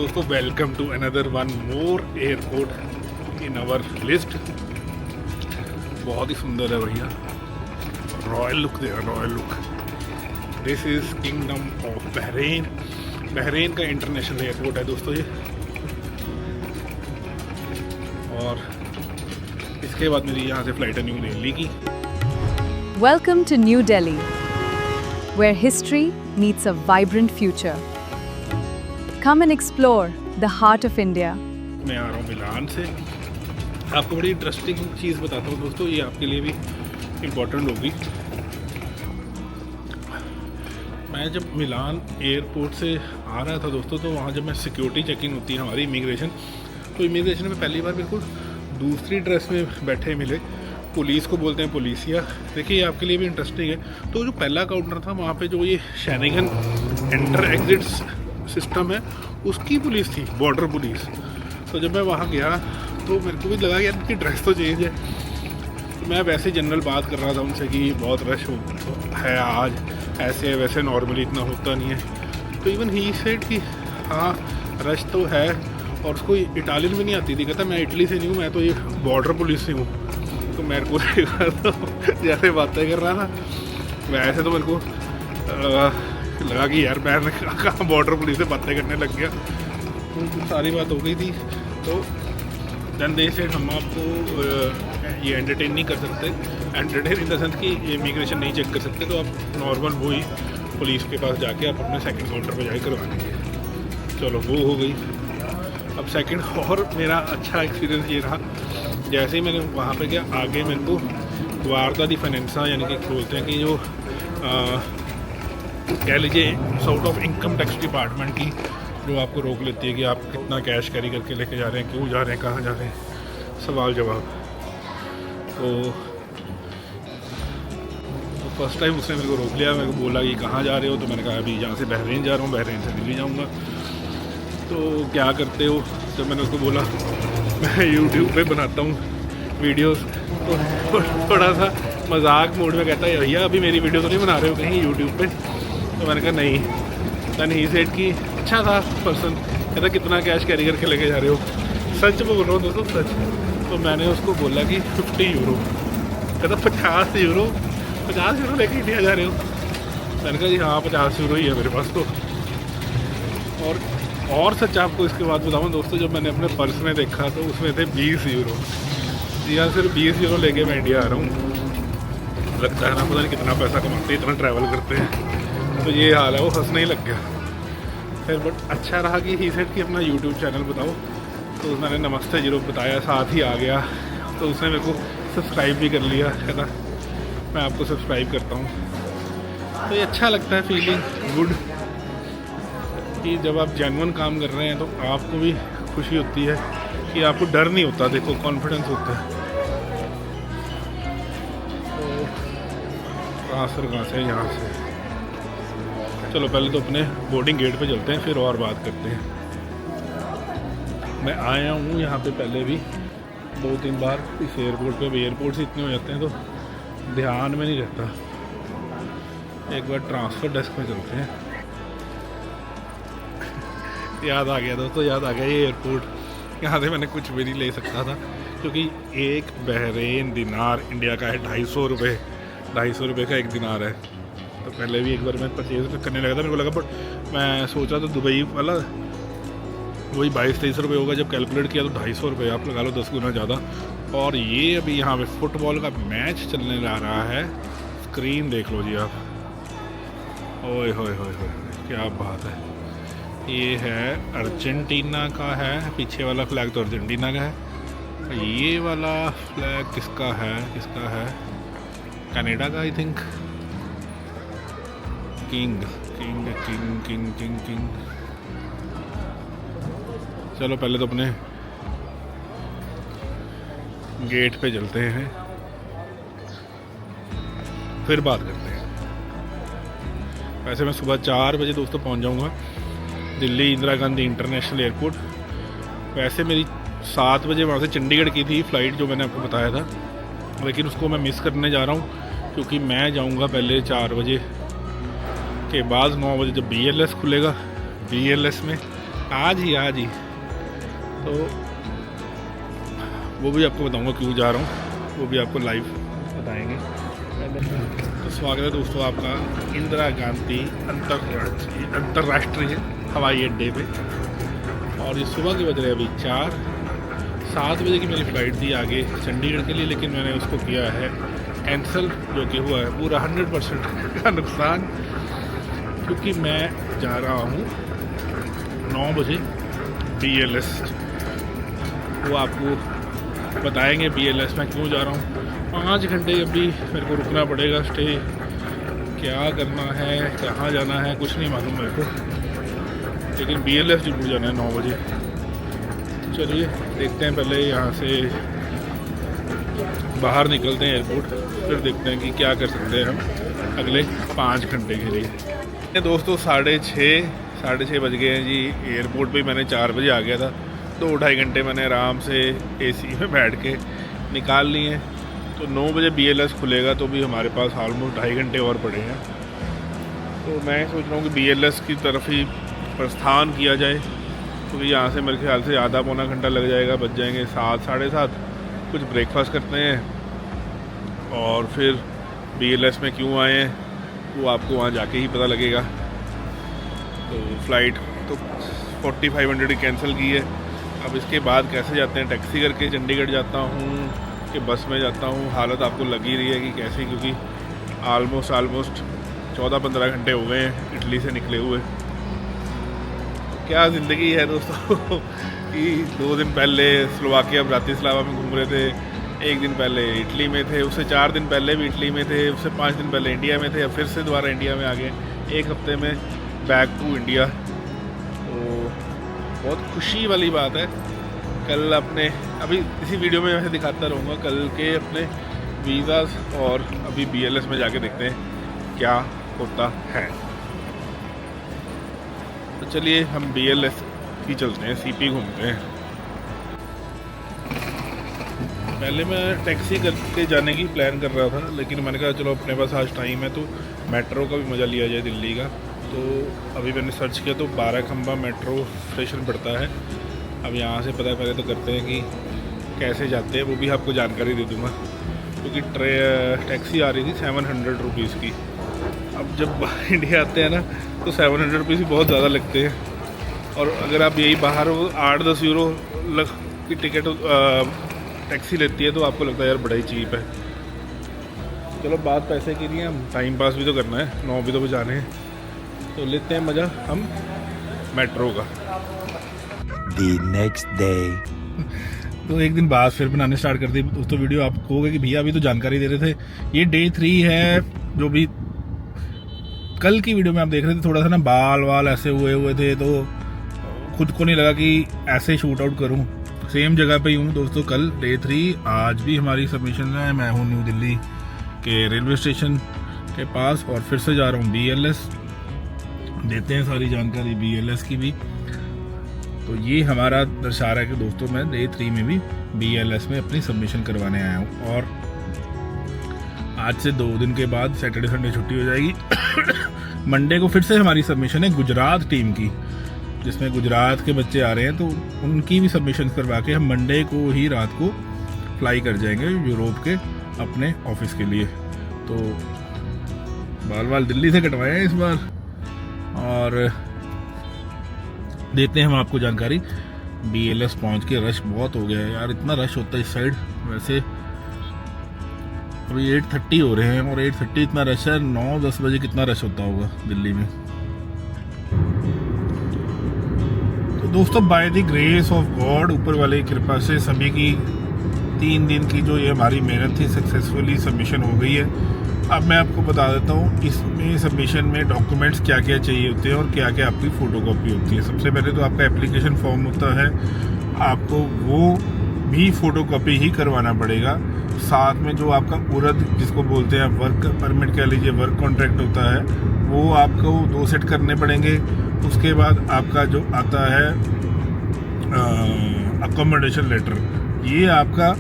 दोस्तों, welcome to another one more airport in our list. बहुत ही सुंदर है भैया, रॉयल लुक दे रहा, royal look. This is kingdom of Bahrain. Bahrain का इंटरनेशनल एयरपोर्ट है दोस्तों ये। और इसके बाद मेरी यहाँ से फ्लाइट है न्यू दिल्ली की। Welcome to New Delhi, where history meets a vibrant future. Come and explore the heart of India. मैं आ रहा हूँ मिलान से। आपको बड़ी इंटरेस्टिंग चीज़ बताता हूँ दोस्तों, ये आपके लिए भी इम्पोर्टेंट होगी। मैं जब मिलान एयरपोर्ट से आ रहा था दोस्तों, तो वहाँ जब मैं सिक्योरिटी चेकिंग होती है हमारी इमिग्रेशन, तो इमिग्रेशन में पहली बार बिल्कुल दूसरी ड्रेस में बैठे मिले। पुलिस को बोलते हैं पुलिसिया। देखिए ये आपके लिए भी इंटरेस्टिंग है। तो जो पहला काउंटर था वहाँ पे जो ये शेनिगन एंटर एग्जिट सिस्टम है उसकी पुलिस थी, बॉर्डर पुलिस। तो जब मैं वहाँ गया तो मेरे को भी लगा कि यार इनकी ड्रेस तो चेंज है। तो मैं वैसे जनरल बात कर रहा था उनसे कि बहुत रश है आज, ऐसे वैसे नॉर्मली इतना होता नहीं है। तो इवन ही सेड कि हाँ रश तो है, और उसको इटालियन भी नहीं आती थी। कहता मैं इटली से नहीं हूँ, मैं तो ये बॉर्डर पुलिस से हूँ। तो मेरे को तो जैसे बातें कर रहा था वैसे तो मेरे को लगा कि यार मैं कहाँ बॉर्डर पुलिस से बातें करने लग गया। तो सारी बात हो गई थी। तो देन दे सेड हम आपको ये एंटरटेन नहीं कर सकते, एंटरटेन इन द सेंस कि इमिग्रेशन नहीं चेक कर सकते। तो आप नॉर्मल वही पुलिस के पास जाके आप अपने सेकंड काउंटर पर जाके करवा लीजिए। चलो वो हो गई। अब सेकंड और मेरा अच्छा एक्सपीरियंस ये रहा, जैसे ही मैंने वहाँ पे गया आगे मेरे को वारदा दी फाइनेंसा यानी कि बोलते हैं कि जो कह लीजिए sort of income tax department की, जो आपको रोक लेती है कि आप कितना कैश कैरी करके लेके जा रहे हैं, क्यों जा रहे हैं, कहाँ जा रहे हैं, सवाल जवाब। तो फर्स्ट टाइम उसने मेरे को रोक लिया। मेरे को बोला कि कहाँ जा रहे हो, तो मैंने कहा अभी यहाँ से बहरीन जा रहा हूँ, बहरीन से दिल्ली जाऊँगा। तो क्या करते हो? जब मैंने उसको बोला मैं यूट्यूब पे बनाता हूँ वीडियोस, तो थोड़ा सा मजाक मूड में कहता है भैया अभी मेरी वीडियो तो नहीं बना रहे हो कहीं यूट्यूब पे? तो मैंने कहा नहीं। दैन ही सेड कि अच्छा था पर्सन, कहता कितना कैश कैरी करके लेके जा रहे हो? सच बोल रहा हूँ दोस्तों, सच। तो मैंने उसको बोला कि 50 यूरो। कहता 50 यूरो? 50 यूरो लेके इंडिया जा रहे हो? मैंने कहा जी हाँ 50 यूरो ही है मेरे पास। तो और सच आपको इसके बाद बताऊँ दोस्तों, जब मैंने अपने पर्स में देखा तो उसमें थे 20 यूरो। जी हाँ, सिर्फ 20 यूरो लेके मैं इंडिया आ रहा हूँ। लगता है ना पता नहीं कितना पैसा कमाते हैं, इतना ट्रैवल करते हैं। तो ये हाल है, वो हंसने ही लग गया। फिर बट अच्छा रहा कि ही सेड कि अपना यूट्यूब चैनल बताओ। तो उसने नमस्ते जीरो बताया, साथ ही आ गया। तो उसने मेरे को सब्सक्राइब भी कर लिया। कहता मैं आपको सब्सक्राइब करता हूँ। तो ये अच्छा लगता है, फीलिंग गुड कि जब आप जेन्युइन काम कर रहे हैं तो आपको भी खुशी होती है कि आपको डर नहीं होता। देखो कॉन्फिडेंस होता है। तो कहाँ से यहाँ से चलो पहले तो अपने बोर्डिंग गेट पे चलते हैं, फिर और बात करते हैं। मैं आया हूँ यहाँ पे पहले भी 2-3 बार इस एयरपोर्ट पे। एयरपोर्ट से इतने हो जाते हैं तो ध्यान में नहीं रहता। एक बार ट्रांसफ़र डेस्क में चलते हैं। याद आ गया दोस्तों, याद आ गया ये एयरपोर्ट। यहाँ से मैंने कुछ भी नहीं ले सकता था क्योंकि एक बहरीन दिनार इंडिया का है 250 रुपये। 250 रुपये का एक दिनार है। तो पहले भी एक बार मैं परचेज करने लगा था, मेरे को लगा, बट मैं सोचा तो दुबई वाला वही 22-23 रुपये होगा। जब कैलकुलेट किया तो 250 रुपये, आप लगा लो 10 गुना ज़्यादा। और ये अभी यहाँ पे फुटबॉल का मैच चलने जा रहा है। स्क्रीन देख लो जी आप। ओए होए होए होए, क्या बात है। ये है अर्जेंटीना का है, पीछे वाला फ्लैग तो अर्जेंटीना का है। ये वाला फ्लैग किसका है? कनाडा का I think. King king king king king king. चलो पहले तो अपने गेट पे चलते हैं, फिर बात करते हैं। वैसे मैं सुबह 4 बजे दोस्तों पहुंच जाऊंगा दिल्ली इंदिरा गांधी इंटरनेशनल एयरपोर्ट। वैसे मेरी 7 बजे वहाँ से चंडीगढ़ की थी फ़्लाइट, जो मैंने आपको बताया था, लेकिन उसको मैं मिस करने जा रहा हूँ क्योंकि मैं जाऊँगा पहले 4 बजे के बाद 9 बजे जब BLS खुलेगा। BLS में आज ही तो वो भी आपको बताऊंगा क्यों जा रहा हूँ, वो भी आपको लाइव बताएंगे। तो स्वागत है दोस्तों आपका इंदिरा गांधी अंतर्राष्ट्रीय हवाई अड्डे पे। और ये सुबह के बज रहे अभी 7 बजे की मेरी फ़्लाइट थी आगे चंडीगढ़ के लिए, लेकिन मैंने उसको किया है कैंसिल, जो कि हुआ है पूरा 100% का नुकसान, क्योंकि मैं जा रहा हूँ 9 बजे BLS। वो आपको बताएंगे BLS में क्यों जा रहा हूँ। 5 घंटे अभी मेरे को रुकना पड़ेगा, स्टे क्या करना है, कहाँ जाना है, कुछ नहीं मालूम मेरे को, लेकिन BLS जरूर जाना है 9 बजे। चलिए देखते हैं, पहले यहाँ से बाहर निकलते हैं एयरपोर्ट, फिर देखते हैं कि क्या कर सकते हैं हम अगले 5 घंटे के लिए। दोस्तों 6:30 बज गए हैं जी। एयरपोर्ट पे मैंने 4 बजे आ गया था, 2-2.5 घंटे मैंने आराम से AC में बैठ के निकाल लिए। तो 9 बजे BLS खुलेगा, तो भी हमारे पास ऑलमोस्ट 2.5 घंटे और पड़े हैं। तो मैं सोच रहा हूँ कि BLS की तरफ ही प्रस्थान किया जाए, क्योंकि तो यहाँ से मेरे ख्याल से आधा पौना घंटा लग जाएगा, बच जाएंगे 7 साढ़े 7। कुछ ब्रेकफास्ट करते हैं और फिर BLS में क्यों आए हैं वो आपको वहाँ जाके ही पता लगेगा। तो फ़्लाइट तो 4500 कैंसिल की है। अब इसके बाद कैसे जाते हैं, टैक्सी करके चंडीगढ़ जाता हूँ कि बस में जाता हूँ, हालत आपको लग ही रही है कि कैसी, क्योंकि ऑलमोस्ट 14-15 घंटे हो गए हैं इटली से निकले हुए। क्या ज़िंदगी है दोस्तों कि 2 दिन पहले स्लोवाकिया ब्रातिस्लावा में घूम रहे थे, 1 दिन पहले इटली में थे, उससे 4 दिन पहले भी इटली में थे, उससे 5 दिन पहले इंडिया में थे, अब फिर से दोबारा इंडिया में आ गए, 1 हफ्ते में बैक टू इंडिया। तो बहुत खुशी वाली बात है। कल अपने अभी इसी वीडियो में वैसे दिखाता रहूँगा कल के अपने वीज़ास, और अभी BLS में जाके देखते हैं क्या होता है। तो चलिए हम BLS की चलते हैं, CP घूमते हैं। पहले मैं टैक्सी करके जाने की प्लान कर रहा था, लेकिन मैंने कहा चलो अपने पास आज टाइम है तो मेट्रो का भी मज़ा लिया जाए दिल्ली का। तो अभी मैंने सर्च किया तो 12 खंबा मेट्रो स्टेशन पड़ता है। अब यहाँ से पता पहले तो करते हैं कि कैसे जाते हैं, वो भी आपको जानकारी दे दूँगा, क्योंकि टैक्सी आ रही थी 700 रुपीज़ की। अब जब इंडिया आते हैं ना तो 700 रुपीज़ भी बहुत ज़्यादा लगते हैं, और अगर आप यही बाहर 8-10 यूरो की टिकट टैक्सी लेती है तो आपको लगता है यार बड़ा ही चीप है। चलो बात पैसे की नहीं है, हम टाइम पास भी तो करना है, 9 भी तो बजाने हैं, तो लेते हैं मज़ा हम मेट्रो का। The next day. तो एक दिन बाद फिर बनाने स्टार्ट कर दी दोस्तों वीडियो। आप कहोगे कि भैया अभी तो जानकारी दे रहे थे, ये Day 3 है। जो भी कल की वीडियो में आप देख रहे थे, थोड़ा सा ना बाल ऐसे हुए थे, तो खुद को नहीं लगा कि ऐसे शूट आउट करूँ। सेम जगह पे ही हूँ दोस्तों, कल Day 3, आज भी हमारी सबमिशन है। मैं हूँ न्यू दिल्ली के रेलवे स्टेशन के पास, और फिर से जा रहा हूँ BLS। देते हैं सारी जानकारी BLS की भी। तो ये हमारा दर्शा रहा है कि दोस्तों मैं Day 3 में भी BLS में अपनी सबमिशन करवाने आया हूँ, और आज से 2 दिन के बाद सैटरडे संडे छुट्टी हो जाएगी। मंडे को फिर से हमारी सबमिशन है गुजरात टीम की, जिसमें गुजरात के बच्चे आ रहे हैं, तो उनकी भी सबमिशन करवा के हम मंडे को ही रात को फ्लाई कर जाएंगे यूरोप के अपने ऑफिस के लिए। तो बाल दिल्ली से कटवाए हैं इस बार, और देते हैं हम आपको जानकारी। BLS पहुंच के रश बहुत हो गया है यार, इतना रश होता है इस साइड। वैसे अभी 8:30 हो रहे हैं, और 8:30 इतना रश है, 9-10 बजे कितना रश होता होगा दिल्ली में। तो दोस्तों by the grace of God, ऊपर वाले की कृपा से सभी की 3 दिन की जो ये हमारी मेहनत थी सक्सेसफुली सबमिशन हो गई है। अब मैं आपको बता देता हूँ इसमें सबमिशन में डॉक्यूमेंट्स क्या क्या चाहिए होते हैं और क्या क्या आपकी फ़ोटोकॉपी होती है। सबसे पहले तो आपका एप्लीकेशन फॉर्म होता है, आपको वो भी फ़ोटोकॉपी ही करवाना पड़ेगा। साथ में जो आपका उरद जिसको बोलते हैं वर्क परमिट कह लीजिए, वर्क कॉन्ट्रैक्ट होता है, वो आपको 2 सेट करने पड़ेंगे। उसके बाद आपका जो आता है अकोमोडेशन लेटर, ये आपका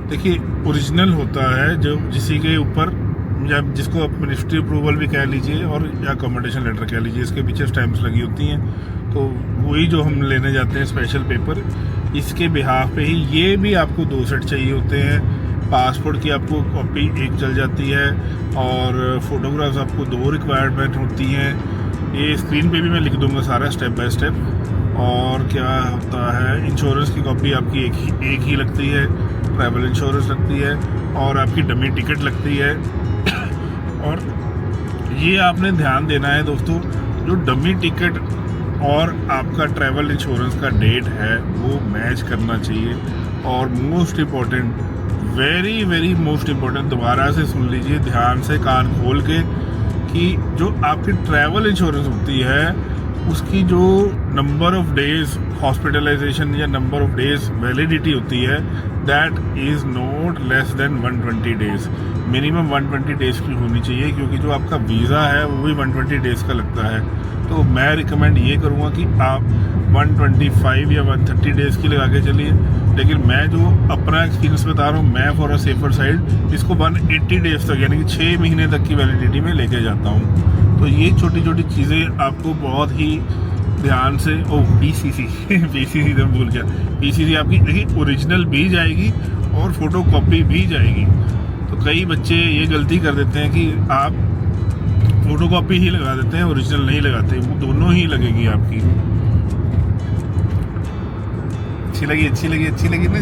देखिए ओरिजिनल होता है, जो जिसी के ऊपर या जिसको आप मिनिस्ट्री अप्रूवल भी कह लीजिए और या अकोमोडेशन लेटर कह लीजिए, इसके पीछे स्टैम्प्स लगी होती हैं। तो वही जो हम लेने जाते हैं स्पेशल पेपर, इसके बिहाफ पे ही ये भी आपको 2 सेट चाहिए होते हैं। पासपोर्ट की आपको कॉपी एक चल जाती है और फोटोग्राफ्स आपको 2 रिक्वायरमेंट होती हैं। ये स्क्रीन पे भी मैं लिख दूंगा सारा स्टेप बाय स्टेप। और क्या होता है, इंश्योरेंस की कॉपी आपकी एक ही लगती है, ट्रैवल इंश्योरेंस लगती है और आपकी डमी टिकट लगती है। और ये आपने ध्यान देना है दोस्तों, जो डमी टिकट और आपका ट्रैवल इंश्योरेंस का डेट है वो मैच करना चाहिए। और most important, very very most important, दोबारा से सुन लीजिए ध्यान से कान खोल के, कि जो आपकी ट्रैवल इंश्योरेंस होती है उसकी जो नंबर ऑफ डेज हॉस्पिटलाइजेशन या नंबर ऑफ डेज वैलिडिटी होती है, that is not less than 120 days. Minimum 120 days की होनी चाहिए, क्योंकि जो आपका वीज़ा है वो भी 120 डेज का लगता है। तो मैं रिकमेंड ये करूँगा कि आप 125 या 130 डेज की लगा के चलिए। लेकिन मैं जो अपना एक्सपीरियंस बता रहा हूँ, मैं फॉर अ सेफर साइड इसको 180 डेज तक यानी कि 6 महीने तक की वैलिडिटी में लेके जाता हूँ। तो ये छोटी छोटी चीज़ें आपको बहुत ही ध्यान से, PCC PCC तो भूल गया, PCC आपकी देखिए ओरिजिनल भी जाएगी और फोटो कॉपी भी जाएगी। तो कई बच्चे ये गलती कर देते हैं कि आप फोटो कॉपी ही लगा देते हैं, ओरिजिनल नहीं लगाते, वो दोनों ही लगेगी आपकी। अच्छी लगी ना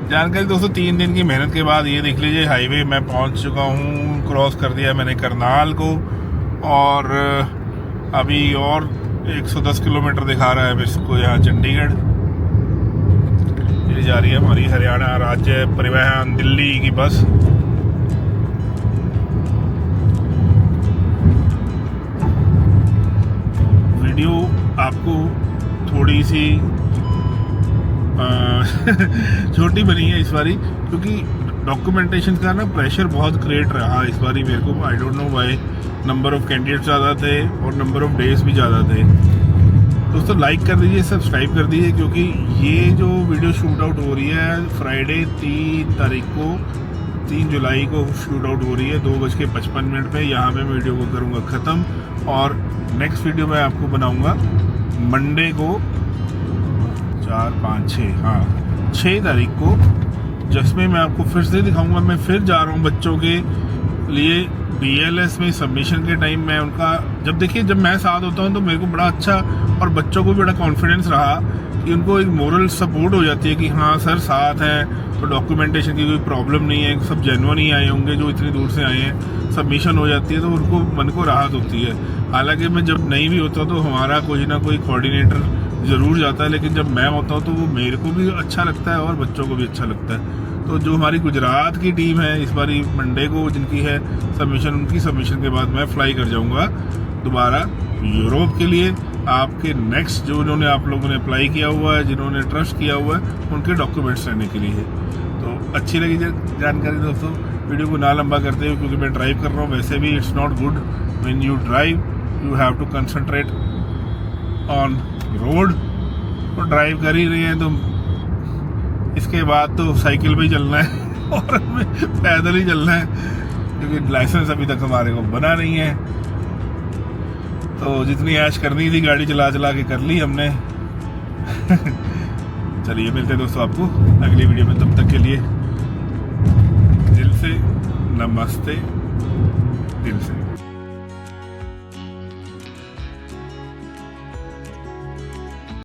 जानकारी दोस्तों। 3 दिन की मेहनत के बाद ये देख लीजिए, हाईवे मैं पहुंच चुका हूँ, क्रॉस कर दिया मैंने करनाल को, और अभी और 110 किलोमीटर दिखा रहा है मेरे को यहाँ चंडीगढ़। ये जा रही है हमारी हरियाणा राज्य परिवहन दिल्ली की बस। वीडियो आपको थोड़ी सी छोटी बनी है इस बारी, क्योंकि डॉक्यूमेंटेशन का ना प्रेशर बहुत क्रिएट रहा इस बारी मेरे को। I don't know why, number of candidates ज़्यादा थे और नंबर ऑफ डेज भी ज़्यादा थे। दोस्तों लाइक कर दीजिए, सब्सक्राइब कर दीजिए, क्योंकि ये जो वीडियो शूट आउट हो रही है फ्राइडे 3 जुलाई को शूट आउट हो रही है 2:55 पे। यहाँ पे मैं वीडियो को करूँगा ख़त्म, और नेक्स्ट वीडियो मैं आपको बनाऊँगा मंडे को 6 तारीख को, जिसमें मैं आपको फिर से दिखाऊंगा। मैं फिर जा रहा हूँ बच्चों के लिए BLS में सबमिशन के टाइम। मैं उनका जब मैं साथ होता हूँ तो मेरे को बड़ा अच्छा, और बच्चों को भी बड़ा कॉन्फिडेंस रहा कि उनको एक मोरल सपोर्ट हो जाती है कि हाँ सर साथ हैं, तो डॉक्यूमेंटेशन की कोई प्रॉब्लम नहीं है, सब जेन्युइन ही आए होंगे जो इतनी दूर से आए हैं। सबमिशन हो जाती है तो उनको मन को राहत होती है। हालांकि मैं जब नहीं भी होता तो हमारा कोई ना कोई कोऑर्डिनेटर ज़रूर जाता है, लेकिन जब मैं होता हूँ तो वो मेरे को भी अच्छा लगता है और बच्चों को भी अच्छा लगता है। तो जो हमारी गुजरात की टीम है इस बारी मंडे को जिनकी है सबमिशन, उनकी सबमिशन के बाद मैं फ्लाई कर जाऊँगा दोबारा यूरोप के लिए। आपके नेक्स्ट जो उन्होंने आप लोगों ने अप्लाई किया हुआ है, जिन्होंने ट्रस्ट किया हुआ है, उनके डॉक्यूमेंट्स लेने के लिए। तो अच्छी लगी जानकारी दोस्तों। वीडियो को ना लंबा करते हुए, क्योंकि मैं ड्राइव कर रहा हूँ। वैसे भी it's not good when you drive, you have to concentrate on road. तो ड्राइव कर ही रहे हैं तो इसके बाद तो साइकिल पे ही चलना है और हमें पैदल ही चलना है, क्योंकि लाइसेंस अभी तक हमारे को बना नहीं है। तो जितनी ऐश करनी थी गाड़ी चला के कर ली हमने। चलिए मिलते हैं दोस्तों आपको अगली वीडियो में, तब तक के लिए दिल से नमस्ते।